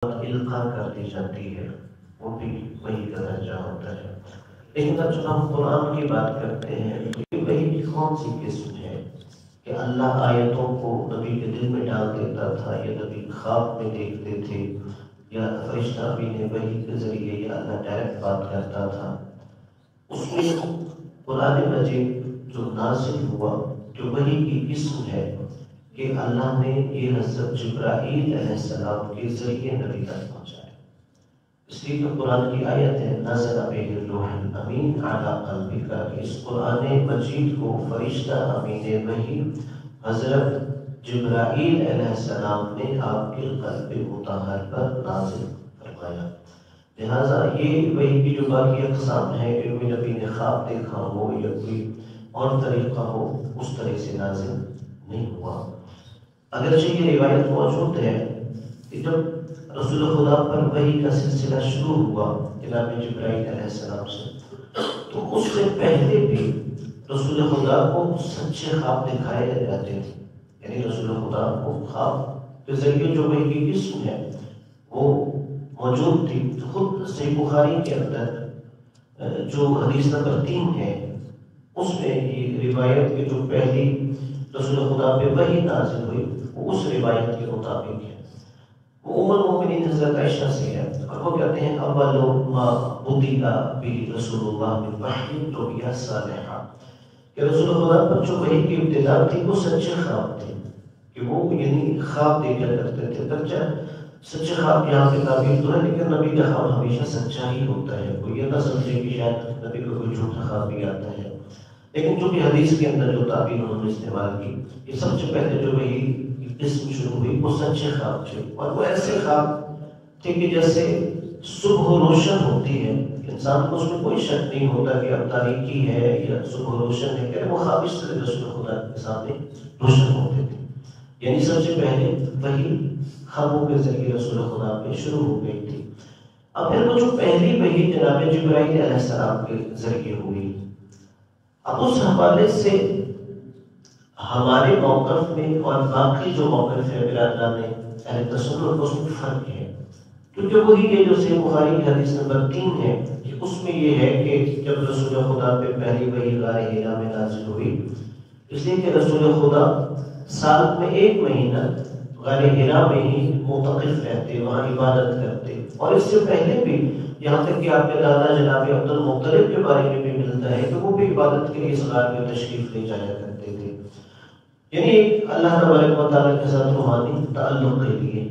القاء کر دی جاتی ہے وہ بھی وحی کا درجہ ہوتا ہے. لیکن جب ہم قرآن کی بات کرتے ہیں تو یہ وحی کی کون سی قسم ہے کہ اللہ آیتوں کو نبی کے دل میں ڈال دیتا تھا یا نبی خواب میں دیکھتے تھے یا فرشتہ بھی نے وحی کے ذریعے یا اللہ ڈائریکٹ بات کرتا تھا. اس میں قرآن مجید جو نازل ہوا جو وحی کی قسم ہے کہ اللہ نے یہ حضرت جبرائیل علیہ السلام کے ذریعے نبی تک پہنچایا. اس لیے تو قرآن کی آیت ہے نزل بہ الروح الامین علی قلبک کہ اس قرآن مجید کو فرشتہ امین وحی حضرت جبرائیل علیہ السلام نے آپ کے قلب مطہر پر نازل فرمایا. لہٰذا یہ وحی کی جو باقی اقسام ہیں کہ کوئی نبی نے خواب دیکھا ہو یا کوئی اور طریقہ ہو اس طرح سے نازل نہیں ہوا. اگرچہ یہ روایت موجود ہے کہ جب رسول خدا پر وحی کا سلسلہ شروع ہوا جناب جبرائیل علیہ السلام سے تو اس سے پہلے بھی رسول خدا کو سچے خواب دکھائے جاتے تھے. یعنی رسول خدا کو خواب کے ذریعے جو وحی کی قسم ہے وہ موجود تھی. خود صحیح بخاری کے اندر جو حدیث نمبر 3 ہے اس میں یہ روایت کی جو پہلی رسول خدا پہ وحی نازل ہوئی وہ اس روایت کے مطابق ہے. وہ ام المؤمنین حضرت عائشہ سے ہے اور وہ کہتے ہیں اول ما بدیع به رسول اللہ من وحی رؤیا صالحہ کہ رسول خدا پر جو وحی کی ابتدا تھی وہ سچے خواب تھے کہ وہ یعنی خواب دیکھا کرتے تھے. درجہ سچے خواب یہاں پہ تعبیر تو ہے لیکن نبی کا خواب ہمیشہ سچا ہی ہوتا ہے. کوئی یہ نہ سمجھے کہ شاید نبی کو کوئی جھوٹا خواب بھی آتا ہے. لیکن جو کہ حدیث کے اندر جو تعبیر انہوں نے استعمال کی یہ سب سے پہلے جو وحی قسم شروع ہوئی وہ سچے خواب تھے اور وہ ایسے خواب تھے کہ جیسے صبح روشن ہوتی ہے انسان کو اس میں کوئی شک نہیں ہوتا کہ اب تاریکی ہے یا صبح روشن ہے کہ وہ خواب اس طرح رسول خدا کے سامنے روشن ہوتے تھے. یعنی سب سے پہلے وحی خوابوں کے ذریعے رسول خدا پہ شروع ہو گئی تھی. اب پھر وہ جو پہلی وحی جناب جبرائیل علیہ السلام کے ذریعے ہوئی. اب اس حوالے سے ہمارے موقف میں اور باقی جو موقف ہے برادران اہل تصور اس میں فرق ہے کیونکہ وہی ہے جو صحیح بخاری کی حدیث نمبر 3 ہے کہ اس میں یہ ہے کہ جب رسول خدا پہ پہلی وحی غار حرا میں نازل ہوئی اس لیے کہ رسول خدا سال میں 1 مہینہ غار حرا میں ہی معتکف رہتے وہاں عبادت کرتے. اور اس سے پہلے بھی یہاں تک کہ آپ کے دادا جناب عبد المطلب کے بارے میں بھی ملتا ہے کہ وہ بھی عبادت کے لیے اس غار میں تشریف لے جایا کرتے تھے. یعنی اللہ تبارک و تعالیٰ کے ساتھ روحانی تعلق کے لیے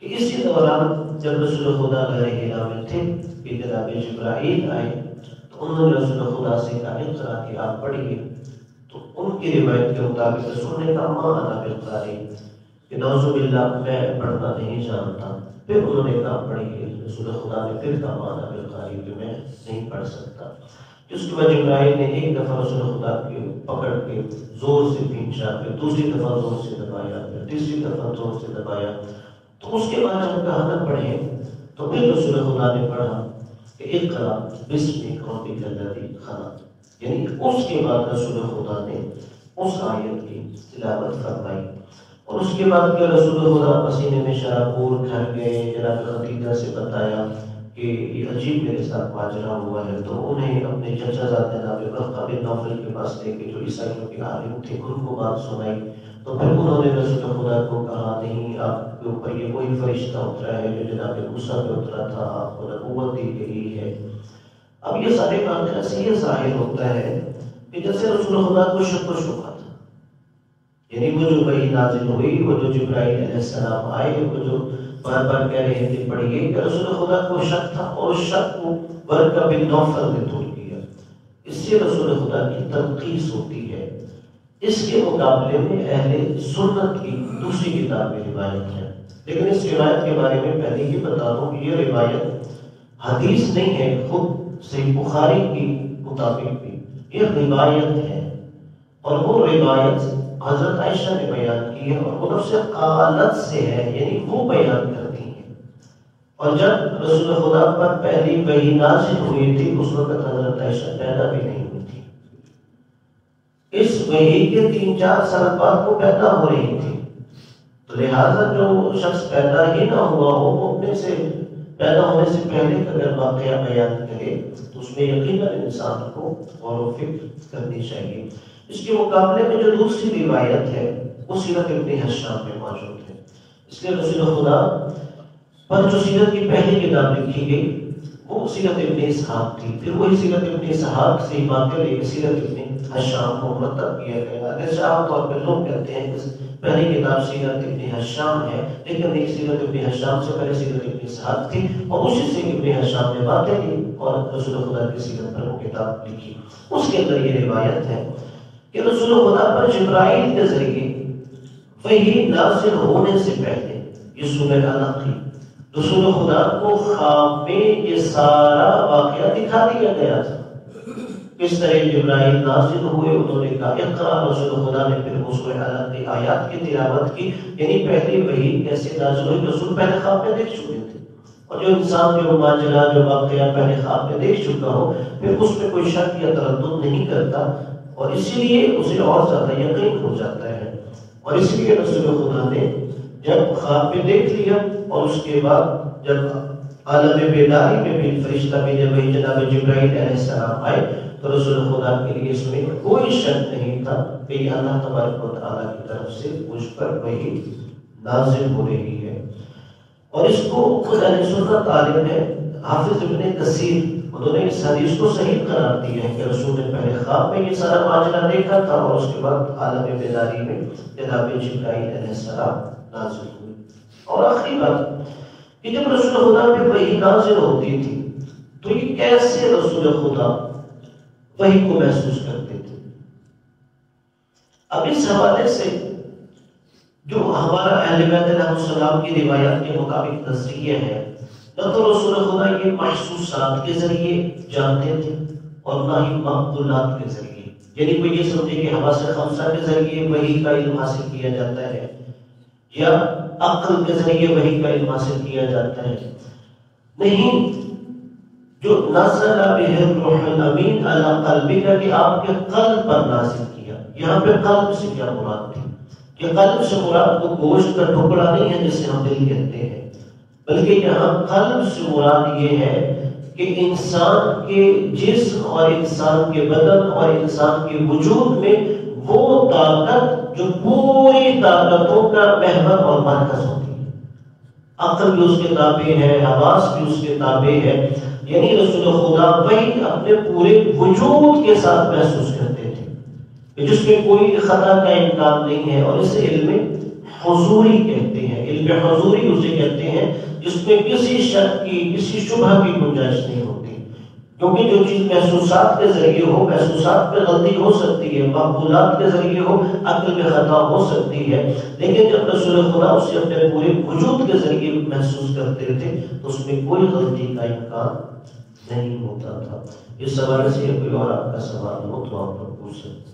کہ اسی دوران جب رسول خدا غار حرا میں تھے کہ جناب جبرائیل آئے تو انہوں نے رسول خدا سے کہا اقرا کہ آپ پڑھیے. تو ان کی روایت کے مطابق رسول نے کہا ما انا بالقاری کہ نعوذ باللہ میں پڑھنا نہیں جانتا. پھر انہوں نے کہا پڑھیے. رسول خدا نے پھر کہا ما انا بالقاری کہ میں نہیں پڑھ سکتا. اس کے بعد جبرائیل نے ایک دفعہ رسول خدا کو پکڑ کے زور سے کھینچا پھر دوسری دفعہ زور سے دبایا پھر تیسری دفعہ زور سے دبایا. تو اس کے بعد جب کہا نہ پڑھے تو پھر رسول خدا نے پڑھا کہ اقرا بسم ربک الذی خلق. یعنی اس کے بعد رسول خدا نے اس آیت کی تلاوت فرمائی. اور اس کے بعد کہ رسول خدا پسینے میں شرابور گھر گئے جناب خدیجہ سے بتایا کہ یہ عجیب میرے ساتھ ماجرا ہوا ہے. تو انہیں اپنے چچا زاد جناب ورقہ بن نوفل کے پاس لے کے جو عیسائیوں کے عالم تھے ان کو بات سنائی. تو پھر انہوں نے رسول خدا کو کہا نہیں آپ کے اوپر یہ وہی فرشتہ اترا ہے جو جناب موسیٰ پہ اترا تھا آپ کو نبوت دی گئی ہے. اب یہ سارے واقعہ سے یہ ظاہر ہوتا ہے کہ جیسے رسول خدا کو شک و شبہ تھا. یعنی وہ جو وحی نازل ہوئی وہ جو جبرائیل علیہ السلام آئے وہ جو بار بار کہہ رہے تھے پڑھیے کہ رسول خدا کو شک تھا اور اس شک کو ورقہ بن نوفل نے دور کیا. اس سے رسول خدا کی تنقیص ہوتی ہے. اس کے مقابلے میں اہل سنت کی دوسری کتاب میں روایت ہے. لیکن اس روایت کے بارے میں پہلے ہی بتا دوں کہ یہ روایت حدیث نہیں ہے. خود صحیح بخاری کی مطابق بھی یہ روایت ہے اور وہ روایت حضرت عائشہ نے بیان کی ہے اور وہ نفس قالت سے ہے یعنی وہ بیان کرتی ہیں. اور جب رسول خدا پر پہلی وحی نازل ہوئی تھی اس وقت حضرت عائشہ پیدا بھی نہیں ہوئی تھی. اس وحی کے 3-4 سال بعد وہ پیدا ہو رہی تھی. تو لہٰذا جو شخص پیدا ہی نہ ہوا ہو وہ اپنے سے پیدا ہونے سے پہلے اگر واقعہ بیان کرے تو اس میں یقیناً انسان کو غور و فکر کرنی چاہیے۔ اس کے مقابلے میں جو دوسری روایت ہے وہ سیرت ابن ہشام میں موجود ہے۔ اس لیے رسول خدا پر جو سیرت کی پہلی کتاب لکھی گئی وہ سیرت ابن اسحاق تھی، پھر وہی سیرت ابن اسحاق سے باتیں لے کے سیرت ابن ہشام کو مرتب کیا گیا۔ اگرچہ عام طور پر لوگ کہتے ہیں کہ پہلی کتاب سیرت ابن ہشام ہے، لیکن ایک سیرت ابن ہشام سے پہلے سیرت ابن اسحاق تھی اور اسی سے ابن ہشام نے باتیں لی اور رسول خدا کی سیرت پر وہ کتاب لکھی۔ اس کے اندر یہ روایت ہے کہ رسول خدا پر جبرائیل کے ذریعے وحی نازل ہونے سے پہلے یہ سورہ علق تھی، رسول خدا کو خواب میں یہ سارا واقعہ دکھا دیا گیا تھا۔ کس طرح جبرائیل نازل ہوئے، انہوں نے کہا اقرا، رسول خدا نے پھر وہ سورہ علق کی آیات کی تلاوت کی، یعنی پہلی وحی کیسے نازل ہوئی رسول پہلے خواب میں دیکھ چکے تھے، اور جو انسان جو ماجرا جو واقعہ پہلے خواب میں دیکھ چکا ہو پھر اس میں کوئی شک یا تردد نہیں کرتا، اور اسی لیے اسے اور زیادہ یقین ہو جاتا ہے۔ اور اس لیے رسول خدا نے جب خواب میں دیکھ لیا اور اس کے بعد جب عالم بیداری میں بھی فرشتہ بھیجا وہی جناب جبرائیل علیہ السلام آئے تو رسول خدا کے لیے اس میں کوئی شک نہیں تھا کہ یہ اللہ تبارک و تعالیٰ کی طرف سے مجھ پر وہی نازل ہو رہی ہے۔ اور اس کو خود اہل سنت عالم ہے حافظ ابن کثیر، انہوں نے اس حدیث کو صحیح قرار دیا ہے کہ رسول نے پہلے خواب میں یہ سارا ماجرا دیکھا تھا اور اس کے بعد عالم بیداری میں جناب جبرائیل علیہ السلام نازل ہوئے۔ اور آخری بات کہ جب رسول خدا پہ وحی نازل ہوتی تھی تو یہ کیسے رسول خدا وحی کو محسوس کرتے تھے؟ اب اس حوالے سے جو ہمارا اہل بیت علیہ السلام کی روایات کے مطابق نظریہ ہے، نہ تو رسول خدا یہ محسوسات کے ذریعے جانتے تھے اور نہ ہی معقولات کے ذریعے، یعنی کوئی یہ سمجھے کہ حواس خمسہ کے ذریعے وحی کا علم حاصل کیا جاتا ہے یا عقل کے ذریعے وحی کا علم حاصل کیا جاتا ہے، نہیں، جو نزل بہ الروح الامین علی قلبک کہ آپ کے قلب پر نازل کیا۔ یہاں پہ قلب سے کیا مراد تھی؟ کہ قلب سے مراد وہ گوشت کا ٹکڑا نہیں ہے جسے ہم دل کہتے ہیں، بلکہ یہاں قلب سے مراد یہ ہے کہ انسان کے جسم اور انسان کے بدن اور انسان کے وجود میں وہ طاقت جو پوری طاقتوں کا محور اور مرکز ہوتی ہے۔ عقل بھی اس کے تابع ہے، حواس بھی اس کے تابع ہے، یعنی رسول خدا وہی اپنے پورے وجود کے ساتھ محسوس کرتے تھے جس میں کوئی خطا کا امکان نہیں ہے، اور اسے علم حضوری کہتے ہیں۔ علم حضوری اسے کہتے ہیں جس میں کسی شک کی کسی شبہ کی گنجائش نہیں ہوتی، کیونکہ جو چیز محسوسات کے ذریعے ہو محسوسات میں غلطی ہو سکتی ہے، معقولات کے ذریعے ہو عقل میں خطا ہو سکتی ہے، لیکن جب رسول خدا اسے اپنے پورے وجود کے ذریعے محسوس کرتے تھے تو اس میں کوئی غلطی کا امکان نہیں ہوتا تھا۔ اس سوال سے کوئی اور آپ کا سوال ہو تو آپ لوگ پوچھ سکتے ہیں۔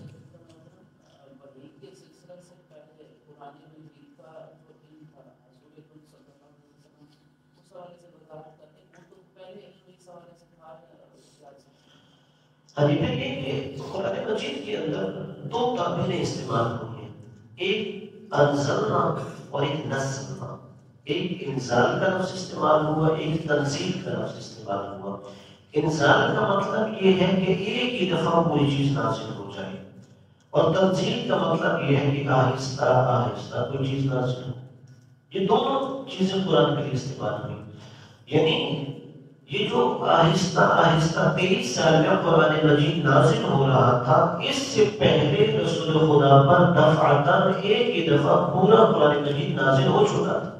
ابھی دیکھیں کہ قرآن مجید کے اندر دو تعبیریں استعمال ہوئی ہیں، ایک انزلنا اور ایک نزلنا، ایک انزال کا لفظ استعمال ہوا، ایک تنزیل کا لفظ استعمال ہوا۔ انزال کا مطلب یہ ہے کہ ایک ہی دفعہ پوری چیز نازل ہو جائے، اور تنزیل کا مطلب یہ ہے کہ آہستہ آہستہ کوئی چیز نازل ہو۔ یہ دونوں چیزیں قرآن کے لیے استعمال ہوئی، یعنی یہ جو آہستہ آہستہ 23 سال میں قرآن مجید نازل ہو رہا تھا، اس سے پہلے رسول خدا پر دفعتاً ایک ہی دفعہ پورا قرآن مجید نازل ہو چکا تھا۔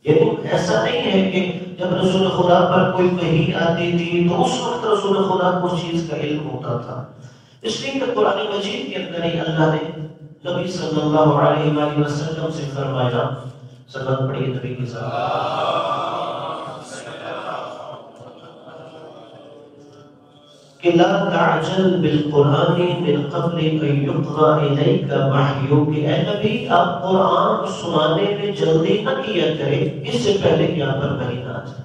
یعنی ایسا نہیں ہے کہ جب رسول خدا پر کوئی وحی آتی تھی تو اس وقت رسول خدا کو اس چیز کا علم ہوتا تھا، اس لیے کہ قرآن مجید کے اندر ہی اللہ نے نبی صلی اللہ علیہ وآلہ وسلم سے فرمایا، صلوات پڑھیے نبی کی صلوات، کہ لا تعجل بالقرآن من قبل ان یقرأ الیک وحیہ، کہ اے نبی آپ قرآن سنانے میں جلدی نہ کیا کرے اس سے پہلے کہ آپ پر وحی نہ آ جائے۔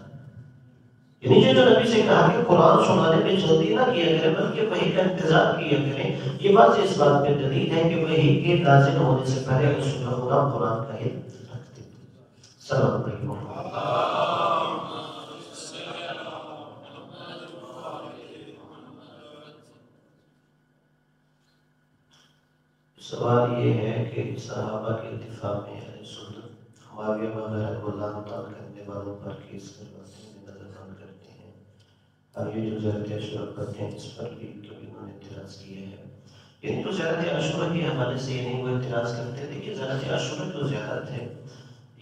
یعنی جو نبی سے کہا کہ قرآن سنانے میں جلدی نہ کیا کریں بلکہ وحی کا انتظار کیا کریں، یہ بات اس بات پہ دلیل ہے کہ وحی کے نازل ہونے سے پہلے رسول خدا قرآن کا علم رکھتے تھے۔ سلام علیکم۔ سوال یہ ہے کہ صحابہ کے اتفاق میں اہل سنت معاویہ وغیرہ کو لعن طعن کرنے والوں پر کیس کرواتے ہیں، نظر بند کرتے ہیں، اور یہ جو زیارت عاشورہ کرتے ہیں اس پر بھی کبھی انہوں نے اعتراض کیا ہے۔ یعنی جو زیارت عاشورہ کے حوالے سے یہ نہیں وہ اعتراض کرتے تھے کہ زیارت عاشورہ جو زیارت ہے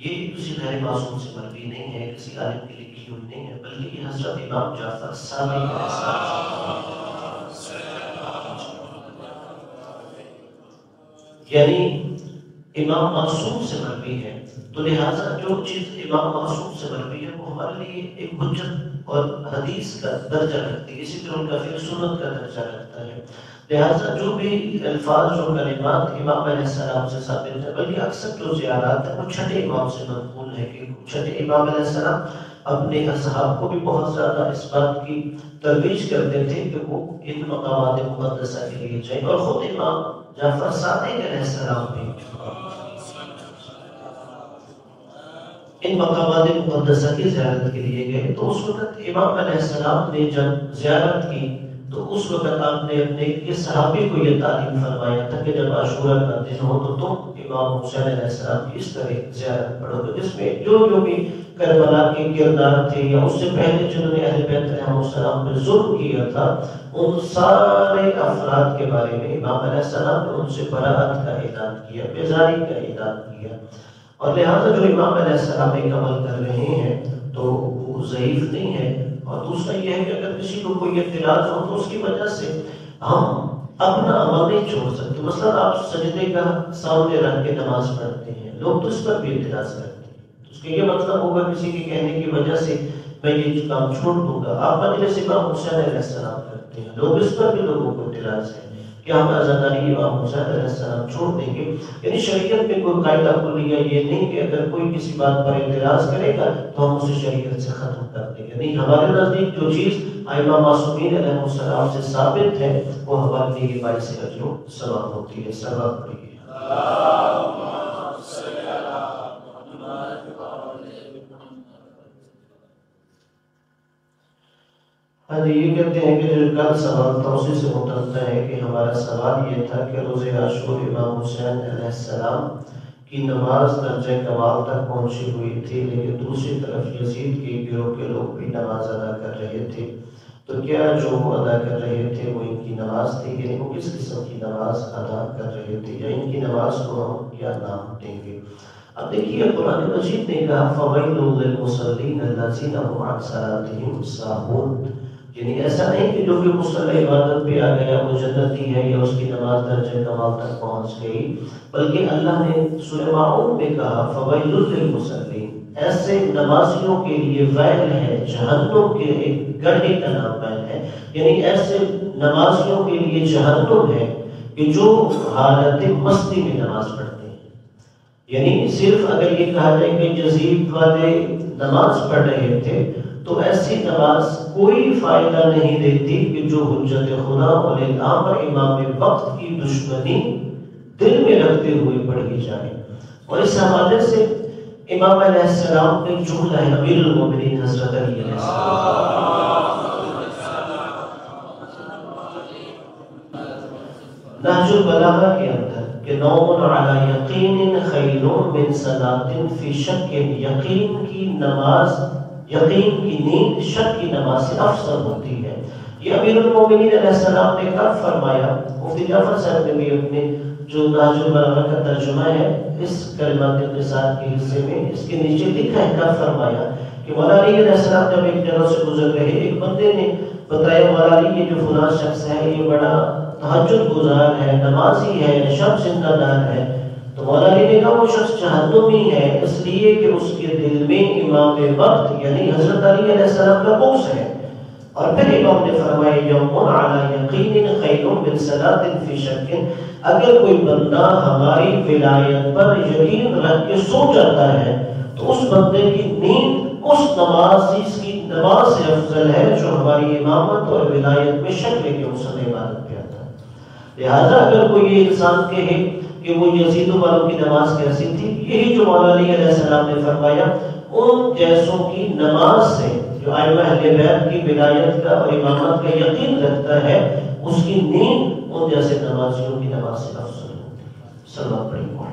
یہ کسی غیر معصوم سے مروی نہیں ہے، کسی عالم کی لکھی ہوئی نہیں ہے، بلکہ یہ حضرت امام جعفر صادق علیہ السلام، یعنی امام معصوم سے مروی ہے، تو لہٰذا جو چیز امام معصوم سے مروی ہے وہ ہمارے لیے ایک حجت اور حدیث کا درجہ رکھتی ہے، اسی طرح ان کا پھر سنت کا درجہ رکھتا ہے۔ لہٰذا جو بھی الفاظ جو کلمات امام علیہ السلام سے ثابت ہے، بلکہ اکثر جو زیارات ہیں وہ چھٹے امام سے منقول ہے کہ چھٹے امام علیہ السلام اپنے اصحاب کو بھی بہت زیادہ اس بات کی ترویج کرتے تھے کہ وہ ان مقامات مقدسہ کے لیے جائیں، اور خود امام جعفر صادق علیہ السلام بھی ان مقامات مقدسہ کی زیارت کے لیے گئے۔ تو اس وقت امام علیہ السلام نے جب زیارت کی تو اس وقت آپ نے اپنے صحابی کو یہ تعلیم فرمایا تھا کہ جب عاشورہ کا دن ہو تو تم امام حسین علیہ السلام کی اس طرح زیارت پڑھو، جس میں جو بھی کربلا کے کردار تھے یا اس سے پہلے جنہوں نے اہل بیت علیہ السلام پر ظلم کیا تھا ان سارے افراد کے بارے میں امام علیہ السلام نے ان سے براءت کا اعلان کیا، بیزاری کا اعلان کیا، اور لہٰذا جو امام علیہ السلام ایک عمل کر رہے ہیں تو وہ ضعیف نہیں ہے۔ اور دوسرا یہ ہے کہ اگر کسی کو کوئی اعتراض ہو تو اس کی وجہ سے ہم اپنا عمل نہیں چھوڑ سکتے۔ مثلا آپ سجدے کا سامنے رکھ کے نماز پڑھتے ہیں، لوگ تو اس پر بھی اعتراض کرتے ہیں، اس کا یہ مطلب ہوگا کسی کے کہنے کی وجہ سے میں یہ کام چھوڑ دوں گا۔ آپ مجلس امام حسین علیہ السلام کرتے ہیں، لوگ اس پر بھی لوگوں کو اعتراض ہے کہ ہم عزاداری امام حسین علیہ السلام چھوڑ دیں گے۔ یعنی شریعت میں کوئی قاعدہ کلیہ یہ نہیں کہ اگر کوئی کسی بات پر اعتراض کرے گا تو ہم اسے شریعت سے ختم کر دیں گے، نہیں، ہمارے نزدیک جو چیز ائمہ معصومین علیہ السلام سے ثابت ہے وہ ہمارے لیے باعث اجر و ثواب ہوتی ہے۔ ثواب پڑھیے۔ ہاں جی، یہ کہتے ہیں کہ جو کل سوال تھا اسی سے متعلق ہے کہ ہمارا سوال یہ تھا کہ روز عاشور امام حسین علیہ السلام کی نماز درجہ کمال تک پہنچی ہوئی تھی، لیکن دوسری طرف یزید کے گروہ کے لوگ بھی نماز ادا کر رہے تھے، تو کیا جو وہ ادا کر رہے تھے وہ ان کی نماز تھی؟ یعنی وہ کس قسم کی نماز ادا کر رہے تھے، یا ان کی نماز کو ہم کیا نام دیں گے؟ اب دیکھیے قرآن مجید نے کہا فَوَيْلٌ لِّلْمُصَلِّينَ الَّذِينَ هُمْ عَنْ صَلَاتِهِمْ سَاهُونَ، یعنی ایسا نہیں کہ جو بھی مصلی عبادت پہ آ گیا وہ جنتی ہے یا اس کی نماز درجہ کمال تک پہنچ گئی، بلکہ اللہ نے سورہ ماعون میں کہا فَوَيْلٌ لِّلْمُصَلِّينَ، ایسے نمازیوں کے لیے ویل ہے، جہنم کے ایک گڑھے کا نام ویل ہے، یعنی ایسے نمازیوں کے لیے جہنم ہے کہ جو حالت مستی میں نماز پڑھتے ہیں۔ یعنی صرف اگر یہ کہا جائے کہ یزید والے نماز پڑھ رہے تھے تو ایسی نماز کوئی فائدہ نہیں دیتی کہ جو حجت خدا ولی الامر امام وقت کی دشمنی دل میں رکھتے ہوئے پڑھی جائے۔ اور اس حوالے سے امام علیہ السلام نے جملہ ہے امیر المومنین حضرت علی علیہ السلام نہج البلاغہ کے اندر کہ نوم علی یقین خیر من صلاۃ فی شک، یقین کی نماز، یقین کی نیند شک کی نماز سے افضل ہوتی ہے۔ یہ امیر المومنین علیہ السلام نے کب فرمایا؟ مفتی جعفر صاحب نے بھی اپنے جو نہج البلاغہ کا ترجمہ ہے اس کلمات النساء کے حصے میں اس کے نیچے لکھا ہے کب فرمایا کہ مولا علی علیہ السلام جب ایک جگہ سے گزر رہے، ایک بندے نے بتایا مولا علی یہ جو فلاں شخص ہے یہ بڑا تہجد گزار ہے، نمازی ہے، شب زندہ دار ہے، تو مولا علی نے کہا وہ شخص جہنمی ہے اس لیے کہ اس کے دل میں امام وقت یعنی حضرت علی علیہ السلام کا بغض ہے۔ اور پھر امام نے فرمایا یوم علی یقین خیر من صلاۃ فی شک، اگر کوئی بندہ ہماری ولایت پر یقین رکھ کے سو جاتا ہے تو اس بندے کی نیند اس نماز کی نماز سے افضل ہے جو ہماری امامت اور ولایت میں شک لے کے حسن عبادت پہ آتا ہے۔ لہذا اگر کوئی یہ انسان کہے کہ وہ یزیدوں والوں کی نماز کیسی تھی، یہی جو مولا علی علیہ السلام نے فرمایا، ان جیسوں کی نماز سے جو ائمہ اہل بیت کی ولایت کا اور امامت کا یقین رکھتا ہے، اس کی نیند ان جیسے نمازیوں کی نماز سے افضل ہوتی ہے۔ صلوات پڑھیں۔